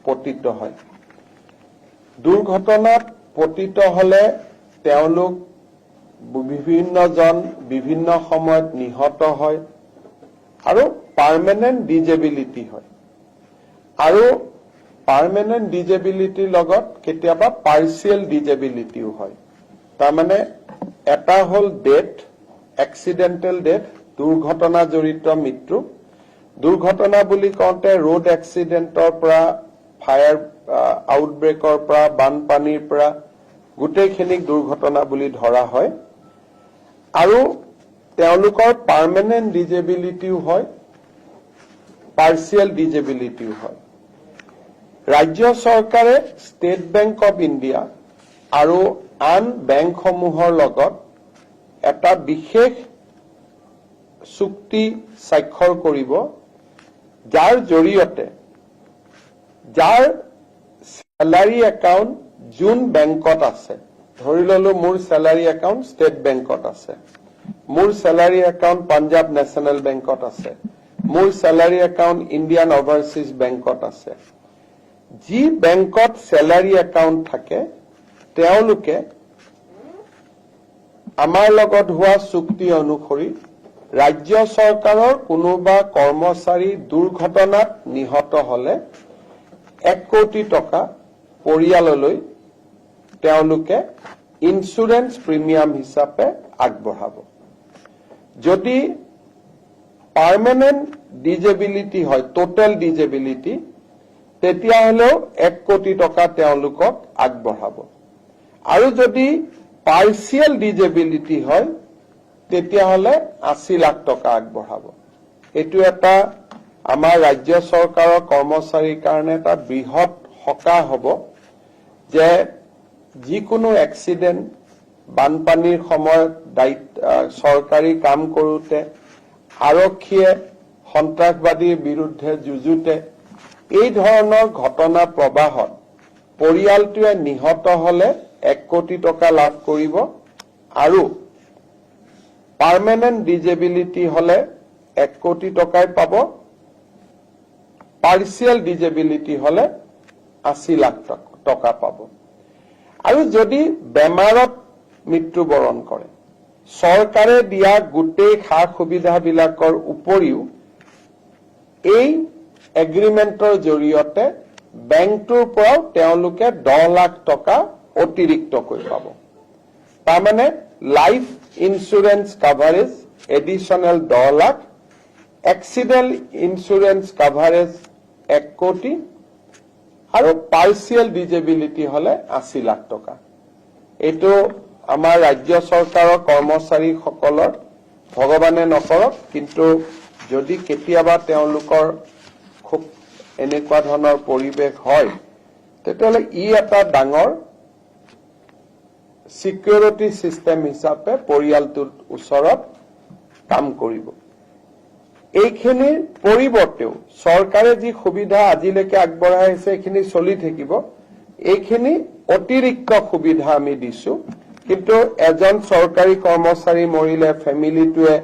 পতিত হয়। দুৰ্ঘটনাত পতিত হলে তেওঁলোক বিভিন্নজন বিভিন্ন সময়ত নিহত হয় আৰু পাৰ্মানেন্ট ডিজেবিলিটি হয়। আৰু পাৰ্মানেন্ট ডিজেবিলিটিৰ লগত কেতিয়াবা পাৰ্চিয়েল ডিজেবিলিটিও হয়। তাৰমানে এটা হল ডেথ, এক্সিডেণ্টেল ডেথ, দুৰ্ঘটনা জড়িত মৃত্যু। দুৰ্ঘটনা বুলি কওঁতে ৰোড এক্সিডেণ্টৰ পৰা, ফায়াৰ আউটব্ৰেকৰ পৰা, বানপানীৰ পৰা গোটেইখিনিক দুৰ্ঘটনা বুলি ধৰা হয়। আৰু তেওঁলোকৰ পাৰ্মানেন্ট ডিজেবিলিটিও হয়, পাৰ্চিয়েল ডিজেবিলিটিও হয়। ৰাজ্য চৰকাৰে ষ্টেট বেংক অৱ ইণ্ডিয়া আৰু আন বেংকসমূহৰ লগত এটা বিশেষ চুক্তি স্বাক্ষৰ কৰিব, যাৰ জৰিয়তে যাৰ চেলাৰী একাউণ্ট যোন বেংকত আছে, ধৰি ললো মোৰ চেলাৰী একাউণ্ট ষ্টেট বেংকত আছে, মোৰ চেলাৰী একাউণ্ট পাঞ্জাৱ নেশ্যনেল বেংকত আছে, মোৰ চেলাৰী একাউণ্ট ইণ্ডিয়ান অভাৰচিজ বেংকত আছে। যি বেংকত চেলাৰী একাউণ্ট থাকে তেওঁলোকে আমাৰ লগত হোৱা চুক্তি অনুসৰি ৰাজ্য চৰকাৰৰ কোনোবা কৰ্মচাৰী দুৰ্ঘটনাত নিহত হলে 1 কোটি টকা পৰিয়াললৈ তেওঁলোকে ইন্সুৰেন্স প্ৰিমিয়াম হিচাপে আগবঢ়াব। যদি পাৰ্মানেন্ট ডিজেবিলিটি হয়, টোটেল ডিজেবিলিটি, তেতিয়াহলেও 1 কোটি টকা তেওঁলোকক আগবঢ়াব। আৰু যদি পাৰ্চিয়েল ডিজেবিলিটি হয় তেতিয়াহলে 80 লাখ টকা আগবঢ়াব। এইটো এটা আমাৰ ৰাজ্য চৰকাৰৰ কৰ্মচাৰীৰ কাৰণে এটা বৃহৎ সকাহ হ'ব যে যিকোনো এক্সিডেণ্ট, বানপানীৰ সময়ত চৰকাৰী কাম কৰোঁতে, আৰক্ষীয়ে সন্ত্ৰাসবাদীৰ বিৰুদ্ধে যুঁজোতে এই ধৰণৰ ঘটনা প্ৰবাহত পৰিয়ালটোৱে নিহত হলে 1 কোটি টকা লাভ কৰিব আৰু পাৰ্মানেন্ট ডিজেবিলিটি হলে 1 কোটি টকাই পাব, পাৰ্চিয়েল ডিজেবিলিটি হলে 80 লাখ টকা পাব। আৰু যদি বেমাৰত মৃত্যুবৰণ কৰে, চৰকাৰে দিয়া গোটেই সা সুবিধাবিলাকৰ উপৰিও এই এগ্ৰিমেণ্টৰ জৰিয়তে বেংকটোৰ পৰাও তেওঁলোকে 10 লাখ টকা অতিৰিক্তকৈ পাব। তাৰমানে life insurance coverage additional 10 lakh, accident insurance coverage 1 কোটি আৰু পাৰ্চিয়েল ডিজেবিলিটি হলে 80 লাখ টকা। এইটো আমাৰ ৰাজ্য চৰকাৰৰ কৰ্মচাৰীসকলৰ ভগৱানে নকৰক, কিন্তু যদি কেতিয়াবা তেওঁলোকৰ খুব এনেকুৱা ধৰণৰ পৰিৱেশ হয় তেতিয়াহলে ই এটা ডাঙৰ সিকিউৰিটি সিস্টেম হিচাপে পৰিয়ালটোৰ ওচৰত কাম কৰিব। এইখিনিৰ পৰিৱৰ্তেও চৰকাৰে যি সুবিধা আজিলৈকে আগবঢ়াই আছে এইখিনি চলি থাকিব। এইখিনি অতিৰিক্ত সুবিধা আমি দিছো, কিন্তু এজন চৰকাৰী কৰ্মচাৰী মৰিলে ফেমিলিটোৱে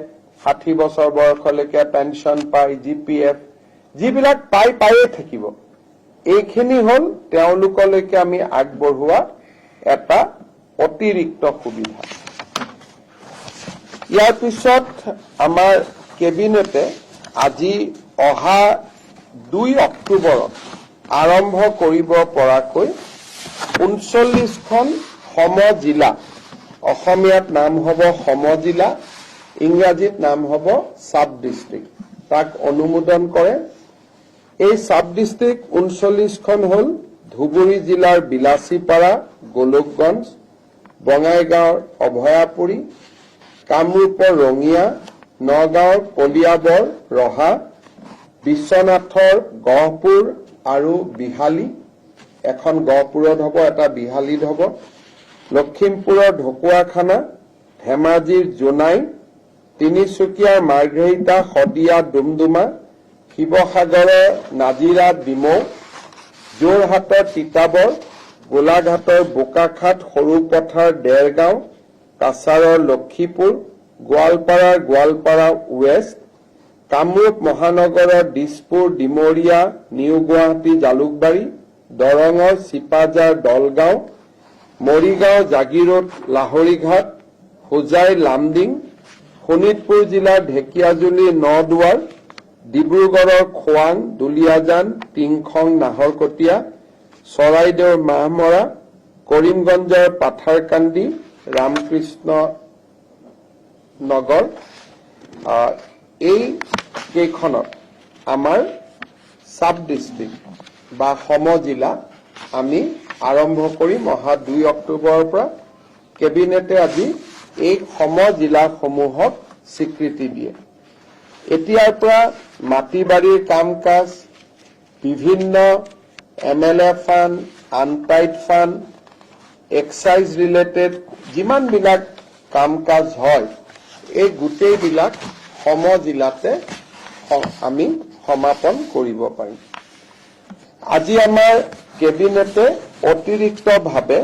60 বছৰ বয়সলৈকে পেঞ্চন পায়, GPF যিবিলাক পায়ে থাকিব। এইখিনি হল তেওঁলোকলৈকে আমি আগবঢ়োৱা এটা অতিৰিক্ত সুবিধা। ইয়াৰ পিছত আমাৰ কেবিনেটে আজি অহা 2 অক্টোবৰত আৰম্ভ কৰিব পৰাকৈ 39খন সমজিলা, অসমীয়াত নাম হ'ব সমজিলা, ইংৰাজীত নাম হ'ব সাব ডিষ্ট্ৰিক্ট, তাক অনুমোদন কৰে। এই সাব ডিষ্ট্ৰিক্ট 39খন হল ধুবুৰী জিলাৰ বিলাসীপাৰা, গোলকগঞ্জ, বঙাইগাঁৱৰ অভয়াপুৰী, কামৰূপৰ ৰঙিয়া, নগাঁৱৰ কলিয়াবৰ, ৰহা, বিশ্বনাথৰ গহপুৰ আৰু বিহালী, এখন গহপুৰত হ'ব, এটা বিহালীত হ'ব, লখিমপুৰৰ ঢকুৱাখানা, ধেমাজিৰ জোনাই, তিনিচুকীয়াৰ মাৰ্ঘেৰিটা, শদিয়া, ডুমডুমা, শিৱসাগৰৰ নাজিৰা, ডিমৌ, যোৰহাটৰ তিতাবৰ, গোলাঘাটৰ বোকাখাট, সৰুপথাৰ, দেৰগাঁও, কাছাৰৰ লক্ষীপুৰ, গোৱালপাৰাৰ গোৱালপাৰা ৱেষ্ট, কামৰূপ মহানগৰৰ দিছপুৰ, ডিমৰীয়া, নিউ গুৱাহাটী, জালুকবাৰী, দৰঙৰ চিপাজাৰ দলগাঁও, মৰিগাঁও জাগিৰোড লাহৰীঘাট, হোজাই লামডিং, শোণিতপুৰ জিলাৰ ঢেকিয়াজুলি নদুৱাৰ, ডিব্ৰুগড়ৰ খোৱাং, দুলিয়াজান, টিংখং নাহৰকটীয়া, চৰাইদেউৰ মাহমৰা, কৰিমগঞ্জৰ পাথাৰকান্দি, ৰামকৃষ্ণ নগৰ, এই কেইখনত আমাৰ সাব ডিষ্ট্ৰিক্ট বা সমজিলা আমি আৰম্ভ কৰিম অহা 2 অক্টোবৰৰ পৰা। কেবিনেটে আজি এই সমজিলাসমূহক স্বীকৃতি দিয়ে। এতিয়াৰ পৰা মাটি বাৰীৰ কাম কাজ, বিভিন্ন MLA fund, untied fund, excise related যিমানবিলাক কাম কাজ হয়, এই গোটেইবিলাক সমজিলাতে আমি সমাপন কৰিব পাৰিম। আজি আমাৰ কেবিনেটে অতিৰিক্তভাৱে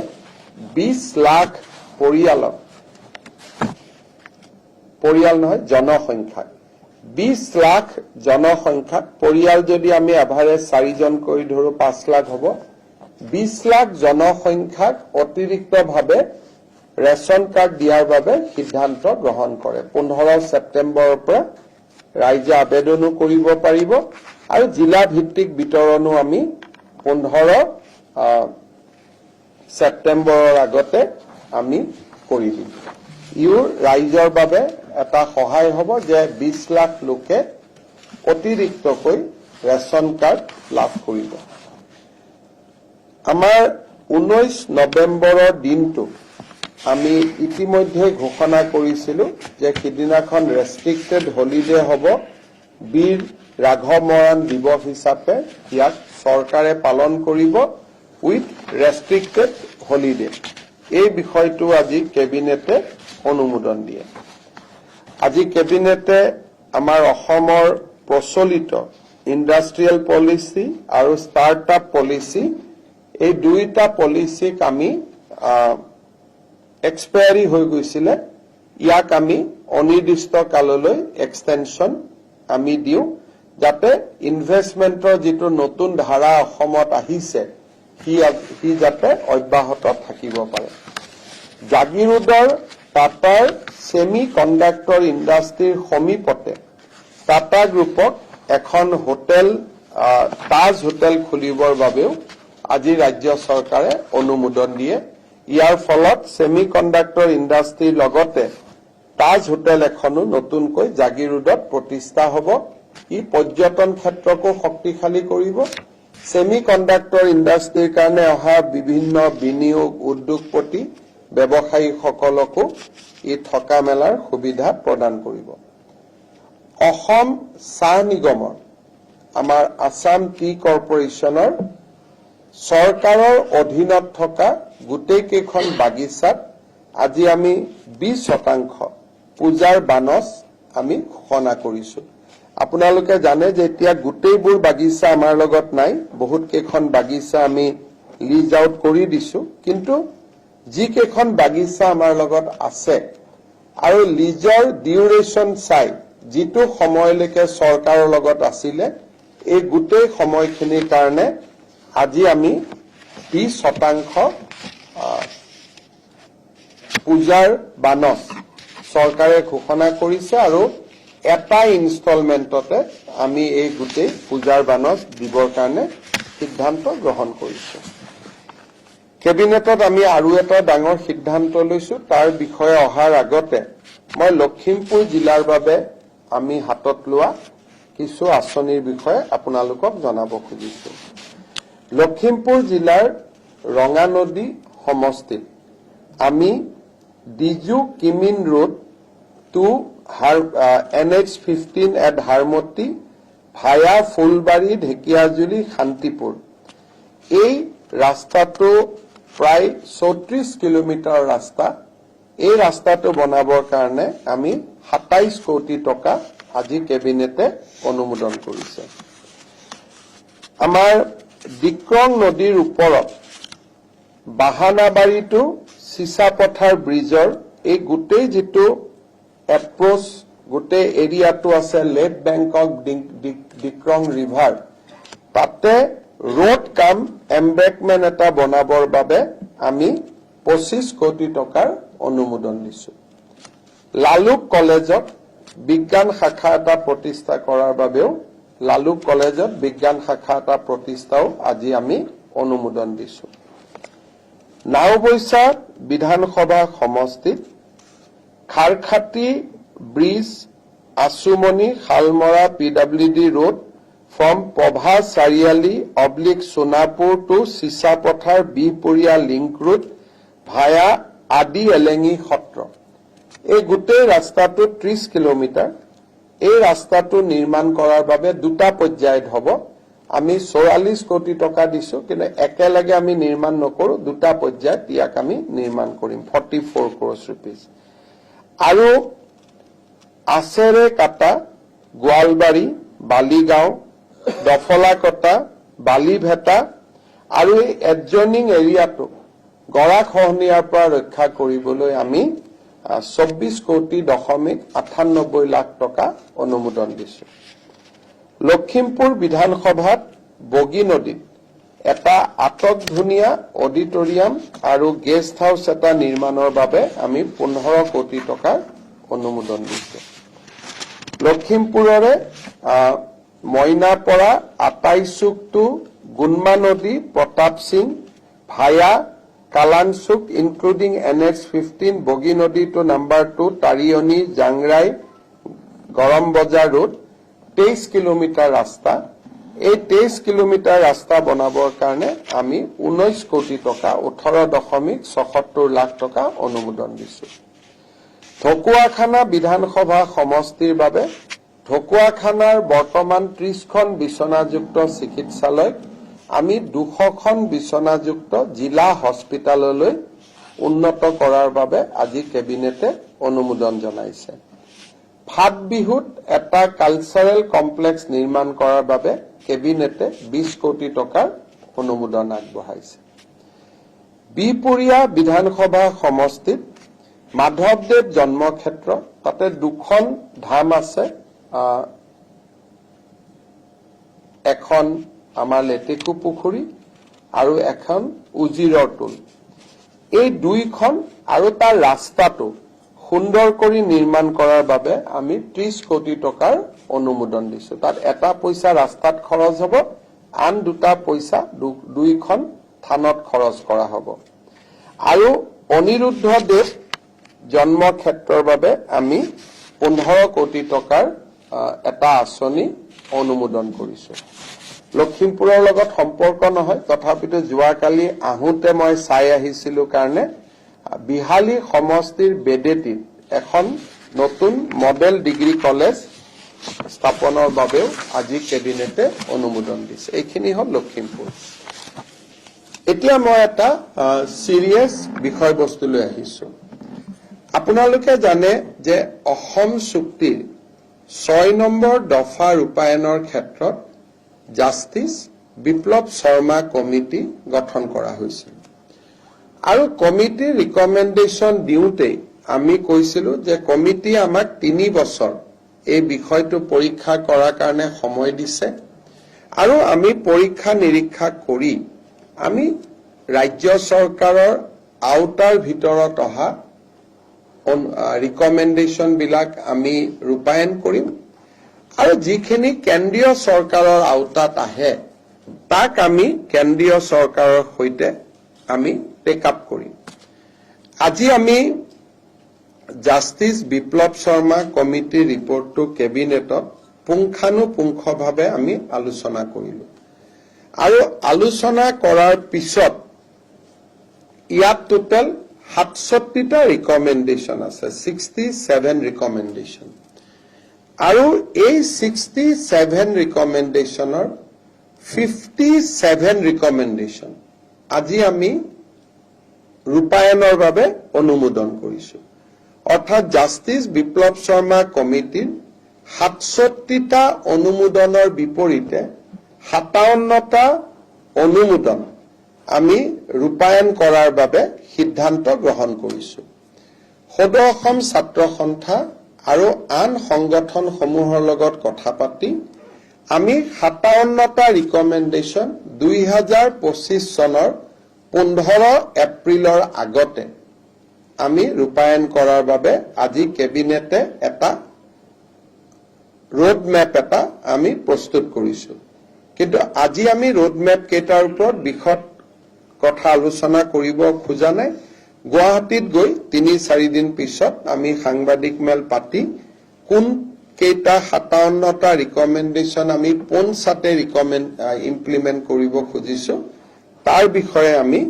20 লাখ জনসংখ্যাক 20 লাখ জনসংখ্যাক পৰিয়াল যদি আমি এভাৰেজ 4 জন কৰি ধৰো 5 লাখ হ'ব। 20 লাখ জনসংখ্যাক অতিৰিক্তভাৱে ৰেচন কাৰ্ড দিয়াৰ বাবে সিদ্ধান্ত গ্ৰহণ কৰে। 15 ছেপ্টেম্বৰৰ পৰা ৰাইজে আবেদনো কৰিব পাৰিব আৰু জিলা ভিত্তিক বিতৰণো আমি 15 ছেপ্টেম্বৰৰ আগতে আমি কৰি দিম। ইও ৰাইজৰ বাবে এটা সহায় হ'ব যে 20 লাখ লোকে অতিৰিক্তকৈ ৰেচন কাৰ্ড লাভ কৰিব। আমাৰ 19 নৱেম্বৰৰ দিনটো আমি ইতিমধ্যে ঘোষণা কৰিছিলো যে সিদিনাখন ৰেষ্ট্ৰিক্টেড হলিডে হ'ব। বীৰ ৰাঘৱ মৰাণ দিৱস হিচাপে ইয়াক চৰকাৰে পালন কৰিব উইথ ৰেষ্ট্ৰিক্টেড হলিডে। এই বিষয়টো আজি কেবিনেটে অনুমোদন দিয়ে। আজি কেবিনেটে আমাৰ অসমৰ প্ৰচলিত ইণ্ডাষ্ট্ৰিয়েল পলিচি আৰু ষ্টাৰ্টআপ পলিচি, এই দুইটা পলিচিক আমি এক্সপায়াৰী হৈ গৈছিলে, ইয়াক আমি অনিৰ্দিষ্ট কাললৈ এক্সটেনশ্যন আমি দিওঁ যাতে ইনভেষ্টমেণ্টৰ যিটো নতুন ধাৰা অসমত আহিছে সি যাতে অব্যাহত থাকিব পাৰে। জাগিৰোডৰ টাটাৰ ছেমি কণ্ডাক্টৰ ইণ্ডাষ্ট্ৰীৰ সমীপতে টাটা গ্ৰুপক এখন হোটেল তাজ হোটেল খুলিবৰ বাবেও আজি ৰাজ্য চৰকাৰে অনুমোদন দিয়ে। ইয়াৰ ফলত ছেমি কণ্ডাক্টৰ ইণ্ডাষ্ট্ৰীৰ লগতে তাজ হোটেল এখনো নতুনকৈ জাগিৰোডত প্ৰতিষ্ঠা হ'ব। ই পৰ্যটন ক্ষেত্ৰকো শক্তিশালী কৰিব। ছেমি কণ্ডাক্টৰ ইণ্ডাষ্ট্ৰীৰ কাৰণে অহা বিভিন্ন বিনিয়োগ উদ্যোগপতি ব্যৱসায়ীসকলকো ই থকা মেলাৰ সুবিধা প্ৰদান কৰিব। অসম চাহ নিগমৰ আমাৰ আছাম টি কৰ্পৰেশ্যনৰ চৰকাৰৰ অধীনত থকা গোটেই কেইখন বাগিচাত আজি আমি 20% পূজাৰ বানচ আমি ঘোষণা কৰিছো। আপোনালোকে জানে যে এতিয়া গোটেইবোৰ বাগিচা আমাৰ লগত নাই, বহুত কেইখন বাগিচা আমি লিজ আউট কৰি দিছো, কিন্তু যি কেইখন বাগিচা আমাৰ লগত আছে আৰু লিজৰ ডিউৰেশ্যন চাই যিটো সময়লৈকে চৰকাৰৰ লগত আছিলে, এই গোটেই সময়খিনিৰ কাৰণে আজি আমি 20% পূজাৰ বানচ চৰকাৰে ঘোষণা কৰিছে আৰু এটা ইনষ্টলমেণ্টতে আমি এই গোটেই পূজাৰ বানচ দিবৰ কাৰণে সিদ্ধান্ত গ্ৰহণ কৰিছো। কেবিনেটত আমি আৰু এটা ডাঙৰ সিদ্ধান্ত লৈছো। তাৰ বিষয়ে অহাৰ আগতে মই লখিমপুৰ জিলাৰ বাবে আমি হাতত লোৱা কিছু আঁচনিৰ বিষয়ে আপোনালোকক জনাব খুজিছো। লখিমপুৰ জিলাৰ ৰঙানদী সমষ্টিত আমি Diju Kimin road to NH15 at Harmoti via Phulbari Dhekiajuli Shantipur, এই ৰাস্তাটো প্ৰায় 34 কিলোমিটাৰ ৰাস্তা। এই ৰাস্তাটো বনাবৰ কাৰণে আমি 27 কোটি টকা আজি কেবিনেটে অনুমোদন কৰিছে। আমাৰ ডিক্ৰং নদীৰ ওপৰত বাহানাবাৰী টু চিচাপথাৰ ব্ৰিজৰ এই গোটেই যিটো এপ্ৰচ গোটেই এৰিয়াটো আছে left bank of Dikrong river, তাতে ৰোড কাম এম্বেকমেন্ট এটা বনাবৰ বাবে আমি 25 কোটি টকাৰ অনুমোদন দিছো। লালুক কলেজত বিজ্ঞান শাখা এটা প্ৰতিষ্ঠা কৰাৰ বাবেও লালুক কলেজত বিজ্ঞান শাখা এটা প্ৰতিষ্ঠাও আজি আমি অনুমোদন দিছো। নাওবৈচা বিধানসভা সমষ্টিত Kharkhati bridge Achumoni Salmara PWD road from Pobha Sariali / Sonapur to Sisapothar Bipuria link road via Adi Elengi Khotra. এই গোটেই ৰাস্তাটো 30 কিলোমিটাৰ। এই ৰাস্তাটো নিৰ্মাণ কৰাৰ বাবে দুটা পৰ্যায়ত হ'ব। আমি 44 কোটি টকা দিছো, কিন্তু একেলগে আমি নিৰ্মাণ নকৰো, দুটা পৰ্যায়ত ইয়াক আমি নিৰ্মাণ কৰিম 44 crores rupees। আৰু আছেৰে কাটা গোৱালবাৰী বালিগাঁও দফলাকটা বালিভেটা আৰু এই এডজইনিং এৰিয়াটো গৰাখহনীয়াৰ পৰা ৰক্ষা কৰিবলৈ আমি 24.98 লাখ টকা অনুমোদন দিছো। লখিমপুৰ বিধানসভাত বগী নদীত এটা আটকধুনীয়া অডিটৰিয়াম আৰু গেষ্ট হাউচ এটা নিৰ্মাণৰ বাবে আমি 15 কোটি টকাৰ অনুমোদন দিছো। লখিমপুৰৰে মইনাপৰা আটাইচুক টু গুণমা নদী Pratap Singh via Kalanchuk including NH15 Bogi নদী টু নাম্বাৰ 2 তাৰিয়নি জাংৰাই গৰম বজাৰ ৰোড 23 কিলোমিটাৰ ৰাস্তা। এই 23 কিলোমিটাৰ ৰাস্তা বনাবৰ কাৰণে আমি 19 কোটি টকা 18.76 লাখ টকা অনুমোদন দিছো। ঢকুৱাখানা বিধানসভা সমষ্টিৰ বাবে ঢকুৱাখানাৰ বৰ্তমান 30খন বিছনাযুক্ত চিকিৎসালয় আমি 200খন বিছনাযুক্ত জিলা হস্পিটাললৈ উন্নত কৰাৰ বাবে আজি কেবিনেটে অনুমোদন জনাইছে। ফাট বিহুত এটা কালচাৰেল কমপ্লেক্স নিৰ্মাণ কৰাৰ বাবে কেবিনেটে 20 কোটি টকাৰ অনুমোদন আগবঢ়াইছে। বিপুৰীয়া বিধানসভা সমষ্টিত মাধৱদেৱ জন্মক্ষেত্ৰ, তাতে দুখন ধাম আছে, এখন আমাৰ লেটেকু পুখুৰী আৰু এখন উজিৰৰ টোল। এই দুইখন আৰু তাৰ ৰাস্তাটো সুন্দৰ কৰি নিৰ্মাণ কৰাৰ বাবে আমি 30 কোটি টকাৰ অনুমোদন দিছো। তাত এটা পইচা ৰাস্তাত খৰচ হ'ব, আন দুটা পইচা দুইখন থানত খৰচ কৰা হ'ব। আৰু অনিৰুদ্ধ দেৱ জন্মক্ষেত্ৰৰ বাবে আমি 15 কোটি টকাৰ এটা আঁচনি অনুমোদন কৰিছো। লখিমপুৰৰ লগত সম্পৰ্ক নহয়, তথাপিতো যোৱাকালি আহোঁতে মই চাই আহিছিলো কাৰণে বিহালী সমষ্টিৰ বেডেটিত এখন নতুন মডেল ডিগ্ৰী কলেজ স্থাপনৰ বাবেও আজি কেবিনেটে অনুমোদন দিছে। এইখিনি হ'ল লখিমপুৰ। এতিয়া মই এটা সিৰিয়াছ বিষয়বস্তুলৈ আহিছো। আপোনালোকে জানে যে অসম চুক্তিৰ 6 নম্বৰ দফা ৰূপায়ণৰ ক্ষেত্ৰত জাষ্টিস বিপ্লৱ শৰ্মা কমিটি গঠন কৰা হৈছিল। আৰু কমিটিৰ ৰিকমেণ্ডেশ্যন দিওঁতে আমি কৈছিলো যে কমিটি আমাক 3 বছৰ এই বিষয়টো পৰীক্ষা কৰাৰ কাৰণে সময় দিছে, আৰু আমি পৰীক্ষা নিৰীক্ষা কৰি আমি ৰাজ্য চৰকাৰৰ আওতাৰ ভিতৰত অহা ৰিকমেণ্ডেশ্যন বিলাক আমি ৰূপায়ণ কৰিম, আৰু যিখিনি কেন্দ্ৰীয় চৰকাৰৰ আওতাত আহে তাক আমি কেন্দ্ৰীয় চৰকাৰৰ সৈতে আমি টেক আপ কৰিম। আজি আমি জাষ্টিস বিপ্লৱ শৰ্মা কমিটিৰ ৰিপৰ্টটো কেবিনেটত পুংখানুপুংখভাৱে আমি আলোচনা কৰিলো, আৰু আলোচনা কৰাৰ পিছত ইয়াত টোটেল 67টা ৰিকমেণ্ডেশ্যন আছে, 67 ৰিকমেণ্ডেশ্যন। আৰু এই 67 ৰিকমেণ্ডেশ্যনৰ 57 ৰিকমেণ্ডেশ্যন আজি আমি ৰূপায়ণৰ বাবে অনুমোদন কৰিছো। অৰ্থাৎ জাষ্টিস বিপ্লৱ শৰ্মা কমিটিৰ 67টা অনুমোদনৰ বিপৰীতে 57টা অনুমোদন আমি ৰূপায়ণ কৰাৰ বাবে সিদ্ধান্ত গ্ৰহণ কৰিছো। সদৌ অসম ছাত্ৰ সন্থা আৰু আন সংগঠনসমূহৰ লগত কথা পাতি আমি 57টা ৰিকমেণ্ডেশ্যন 2025 চনৰ 15 এপ্ৰিলৰ আগতে আমি ৰূপায়ণ কৰাৰ বাবে আজি কেবিনেটে এটা ৰোড মেপ এটা আমি প্ৰস্তুত কৰিছো কিন্তু আজি আমি ৰোড মেপ কেইটাৰ ওপৰত বিশদ কথা আলোচনা কৰিব খোজা নাই গুৱাহাটীত গৈ 3-4 দিন পিছত আমি সাংবাদিক মেল পাতি কোন কেইটা 57টা ৰিকমেণ্ডেশ্যন আমি পোনছাতে ইমপ্লিমেণ্ট কৰিব খুজিছো তাৰ বিষয়ে আমি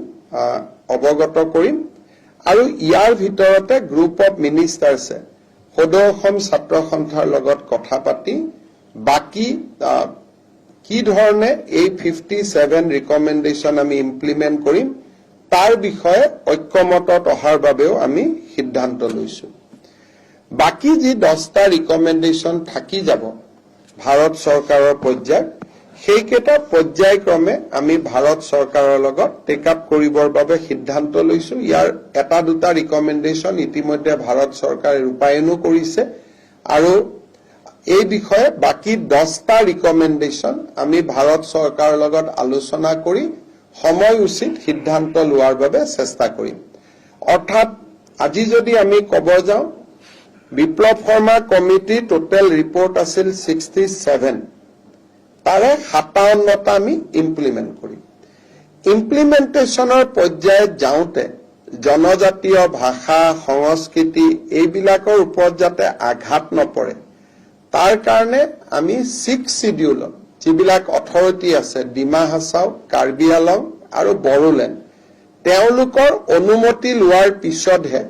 অৱগত কৰিম আৰু ইয়াৰ ভিতৰতে গ্ৰুপ অফ মিনিষ্টাৰ্ছে সদৌ অসম ছাত্ৰ সন্থাৰ লগত কথা পাতি বাকি কি ধৰণে এই 57 ৰিকমেণ্ডেশ্যন আমি ইমপ্লিমেণ্ট কৰিম তাৰ বিষয়ে ঐক্যমতত অহাৰ বাবেও আমি সিদ্ধান্ত লৈছো বাকি যি 10টা ৰিকমেণ্ডেশ্যন থাকি যাব ভাৰত চৰকাৰৰ পৰ্যায়ত সেইকেইটা পৰ্যায়ক্ৰমে আমি ভাৰত চৰকাৰৰ লগত টেক আপ কৰিবৰ বাবে সিদ্ধান্ত লৈছো ইয়াৰ এটা দুটা ৰিকমেণ্ডেশ্যন ইতিমধ্যে ভাৰত চৰকাৰে ৰূপায়ণো কৰিছে আৰু এই বিষয়ে বাকি 10টা ৰিকমেণ্ডেশ্যন আমি ভাৰত চৰকাৰৰ লগত আলোচনা কৰি সময় উচিত সিদ্ধান্ত লোৱাৰ বাবে চেষ্টা কৰিম অৰ্থাৎ আজি যদি আমি ক'ব যাওঁ বিপ্লৱ শৰ্মা কমিটি টোটেল ৰিপৰ্ট আছিল 67 তাৰে 57টা আমি ইমপ্লিমেণ্ট কৰিম ইমপ্লিমেণ্টেশ্যনৰ পৰ্যায়ত যাওঁতে জনজাতীয় ভাষা সংস্কৃতি এইবিলাকৰ ওপৰত যাতে আঘাত নপৰে তাৰ কাৰণে আমি 6 শিডিউলত যিবিলাক অথৰিটি আছে ডিমা হাছাও কাৰ্বি আলং আৰু বড়োলেণ্ড তেওঁলোকৰ অনুমতি লোৱাৰ পিছতহে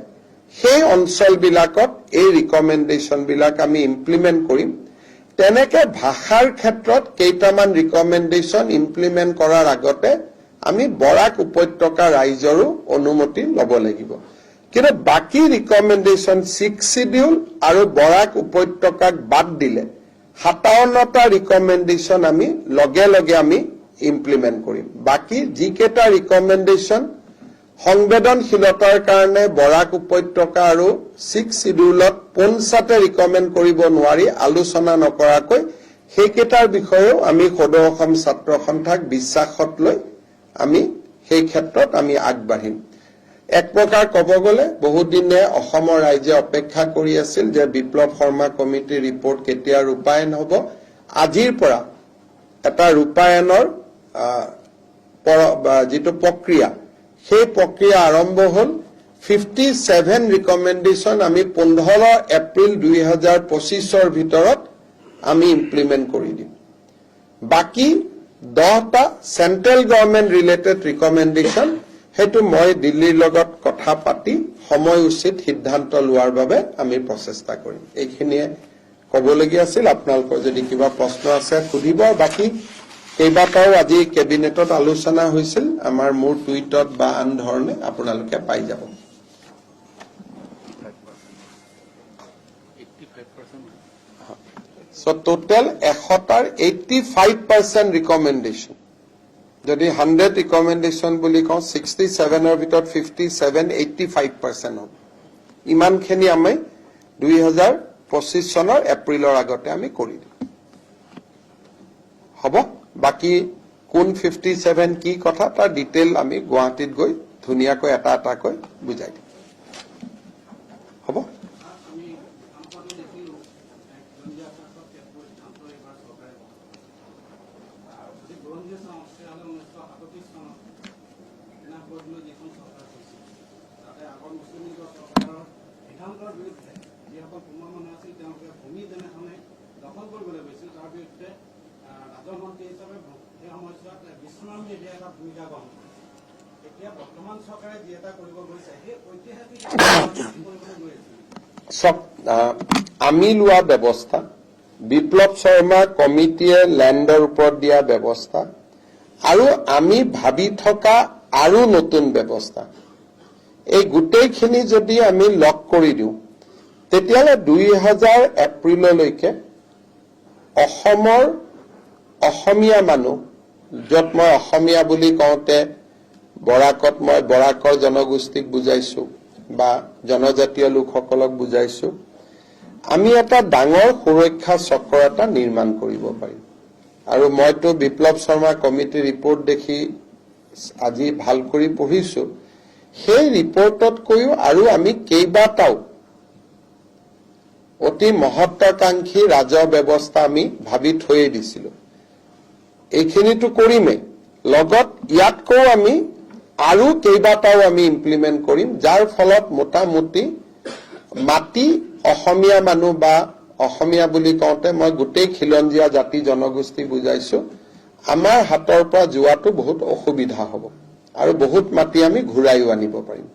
সেই অঞ্চলবিলাকত এই ৰিকমেণ্ডেশ্যন বিলাক আমি ইমপ্লিমেণ্ট কৰিম তেনেকে ভাষাৰ ক্ষেত্ৰত কেইটামান ৰিকমেণ্ডেশ্যন ইমপ্লিমেণ্ট কৰাৰ আগতে আমি বৰাক উপত্যকা ৰাইজৰো অনুমতি ল'ব লাগিব কিন্তু বাকি ৰিকমেণ্ডেশ্যন 6 শিডিউল আৰু বৰাক উপত্যকাক বাদ দিলে 57টা ৰিকমেণ্ডেশ্যন আমি লগে লগে আমি ইমপ্লিমেণ্ট কৰিম বাকি যিকেইটা ৰিকমেণ্ডেশ্যন সংবেদনশীলতাৰ কাৰণে বৰাক উপত্যকা আৰু 6 শিডিউলত পোনছাতে ৰিকমেণ্ড কৰিব নোৱাৰি আলোচনা নকৰাকৈ সেইকেইটাৰ বিষয়েও আমি সদৌ অসম ছাত্ৰ সন্থাক বিশ্বাসত লৈ আমি সেই ক্ষেত্ৰত আমি আগবাঢ়িম এক প্ৰকাৰ ক'ব গ'লে বহুদিনে অসমৰ ৰাইজে অপেক্ষা কৰি আছিল যে বিপ্লৱ শৰ্মা কমিটিৰ ৰিপৰ্ট কেতিয়া ৰূপায়ণ হ'ব আজিৰ পৰা এটা ৰূপায়ণৰ যিটো প্ৰক্ৰিয়া সেই প্ৰক্ৰিয়া আৰম্ভ হ'ল 57 ৰিকমেণ্ডেশ্যন আমি 15 এপ্ৰিল 2025ৰ ভিতৰত আমি ইমপ্লিমেণ্ট কৰি দিম বাকি 10টা চেন্ট্ৰেল গভৰ্ণমেণ্ট ৰিলেটেড ৰিকমেণ্ডেশ্যন হেতু মই দিল্লীৰ লগত কথা পাতি সময় উচিত সিদ্ধান্ত লোৱাৰ বাবে আমি প্ৰচেষ্টা কৰিম এইখিনিয়ে ক'বলগীয়া আছিল আপোনালোকৰ যদি কিবা প্ৰশ্ন আছে সুধিব বাকি কেইবাটাও আজি কেবিনেটত আলোচনা হৈছিল আমাৰ মোৰ টুইটত বা আন ধৰণে আপোনালোকে পাই যাব So total 100টাৰ 85% ৰিকমেণ্ডেশ্যন যদি 100 ৰিকমেণ্ডেশ্যন বুলি কওঁ 67ৰ ভিতৰত 57 85% হ'ব ইমানখিনি আমি 2025 চনৰ এপ্ৰিলৰ আগতে আমি কৰি দিম হ'ব বাকি কোন 57 কি কথা তাৰ ডিটেইল আমি গুৱাহাটীত গৈ ধুনীয়াকৈ এটা এটাকৈ বুজাই দিম হ'ব আমি লোৱা ব্যৱস্থা বিপ্লৱ শৰ্মা কমিটিয়ে ল্যান্ডৰ ওপৰত দিয়া ব্যৱস্থা আৰু আমি ভাবি থকা আৰু নতুন ব্যৱস্থা এই গোটেইখিনি যদি আমি লক কৰি দিওঁ তেতিয়ালে 2000 এপ্ৰিললৈকে অসমৰ অসমীয়া মানুহ যত মই অসমীয়া বুলি কওঁতে বৰাকত মই বৰাকৰ জনগোষ্ঠীক বুজাইছো বা জনজাতীয় লোকসকলক বুজাইছো আমি এটা ডাঙৰ সুৰক্ষা চক্ৰ এটা নিৰ্মাণ কৰিব পাৰিম আৰু মইতো বিপ্লৱ শৰ্মা কমিটি ৰিপৰ্ট দেখি আজি ভাল কৰি পঢ়িছো সেই ৰিপৰ্টতকৈও আৰু আমি কেইবাটাও অতি মহত্বাকাংক্ষী ৰাজহ ব্যৱস্থা আমি ভাবি থৈয়ে দিছিলো এইখিনিতো কৰিমেই লগত ইয়াতকৈ আমি আৰু কেইবাটাও আমি ইমপ্লিমেন্ট কৰিম যাৰ ফলত মোটামুটি মাটি অসমীয়া মানুহ বা অসমীয়া বুলি কওঁতে মই গোটেই খিলঞ্জীয়া জাতি জনগোষ্ঠী বুজাইছো আমাৰ হাতৰ পৰা যোৱাটো বহুত অসুবিধা হ'ব আৰু বহুত মাটি আমি ঘূৰাইও আনিব পাৰিম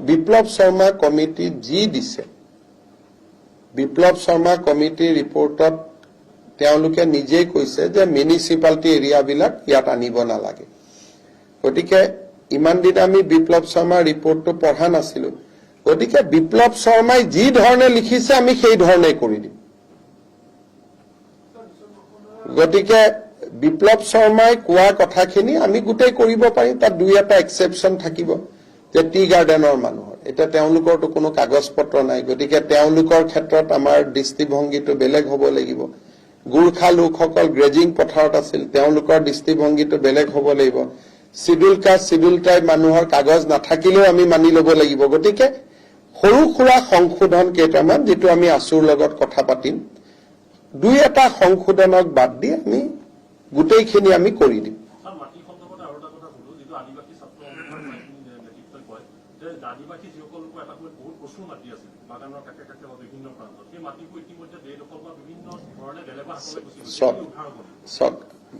বিপ্লৱ শৰ্মা কমিটি যি দিছে বিপ্লৱ শৰ্মা কমিটিৰ ৰিপৰ্টত তেওঁলোকে নিজেই কৈছে যে মিউনিচিপালিটি এৰিয়াবিলাক ইয়াত আনিব নালাগে গতিকে ইমান দিন আমি বিপ্লৱ শৰ্মাৰ ৰিপৰ্টটো পঢ়া নাছিলো গতিকে বিপ্লৱ শৰ্মাই যি ধৰণে লিখিছে আমি সেই ধৰণে কৰি দিম গতিকে বিপ্লৱ শৰ্মাই কোৱা কথাখিনি আমি গোটেই কৰিব পাৰিম তাত দুই এটা এক্সেপশ্যন থাকিব যে টি গাৰ্ডেনৰ মানুহৰ এটা তেওঁলোকৰতো কোনো কাগজ পত্ৰ নাই গতিকে তেওঁলোকৰ ক্ষেত্ৰত আমাৰ দৃষ্টিভংগীটো বেলেগ হ'ব লাগিব গুৰ্খা লোকসকল গ্ৰেজিং পথাৰত আছিল তেওঁলোকৰ দৃষ্টিভংগীটো বেলেগ হ'ব লাগিব শিডিউল কাষ্ট শিডিউল ট্ৰাইব মানুহৰ কাগজ নাথাকিলেও আমি মানি ল'ব লাগিব গতিকে সৰু সুৰা সংশোধন কেইটামান যিটো আমি আছুৰ লগত কথা পাতিম দুই এটা সংশোধনক বাদ দি আমি গোটেইখিনি আমি কৰি দিম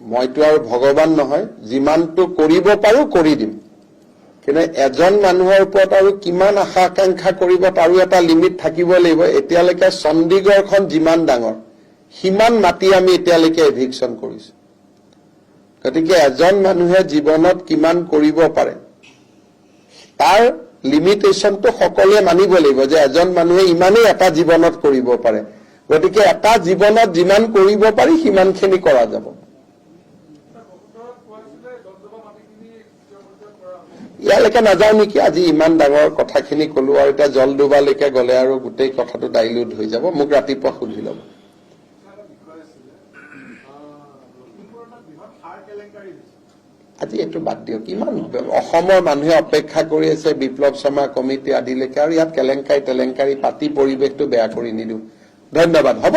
মইতো আৰু ভগৱান নহয় যিমানটো কৰিব পাৰো কৰি দিম কিন্তু এজন মানুহৰ ওপৰত আৰু কিমান আশা আকাংক্ষা কৰিব তাৰো এটা লিমিট থাকিব লাগিব এতিয়ালৈকে চণ্ডীগড়খন যিমান ডাঙৰ সিমান মাটি আমি এতিয়ালৈকে এভিকশ্যন কৰিছো গতিকে এজন মানুহে জীৱনত কিমান কৰিব পাৰে তাৰ লিমিটেশনটো সকলোৱে মানিব লাগিব যে এজন মানুহে ইমানেই এটা জীৱনত কৰিব পাৰে গতিকে এটা জীৱনত যিমান কৰিব পাৰি সিমানখিনি কৰা যাব ইয়ালৈকে নাযাওঁ নেকি আজি ইমান ডাঙৰ কথাখিনি কলো আৰু এতিয়া জল ডুবালৈকে গ'লে আৰু গোটেই কথাটো ডাইলুট হৈ যাব মোক ৰাতিপুৱা সুধি ল'ব আজি এইটো বাদ দিয়ক কিমান অসমৰ মানুহে অপেক্ষা কৰি আছে বিপ্লৱ শৰ্মা কমিটি আদিলৈকে আৰু ইয়াত কেলেংকাৰী পাতি পৰিৱেশটো বেয়া কৰি নিদিওঁ ধন্যবাদ হ'ব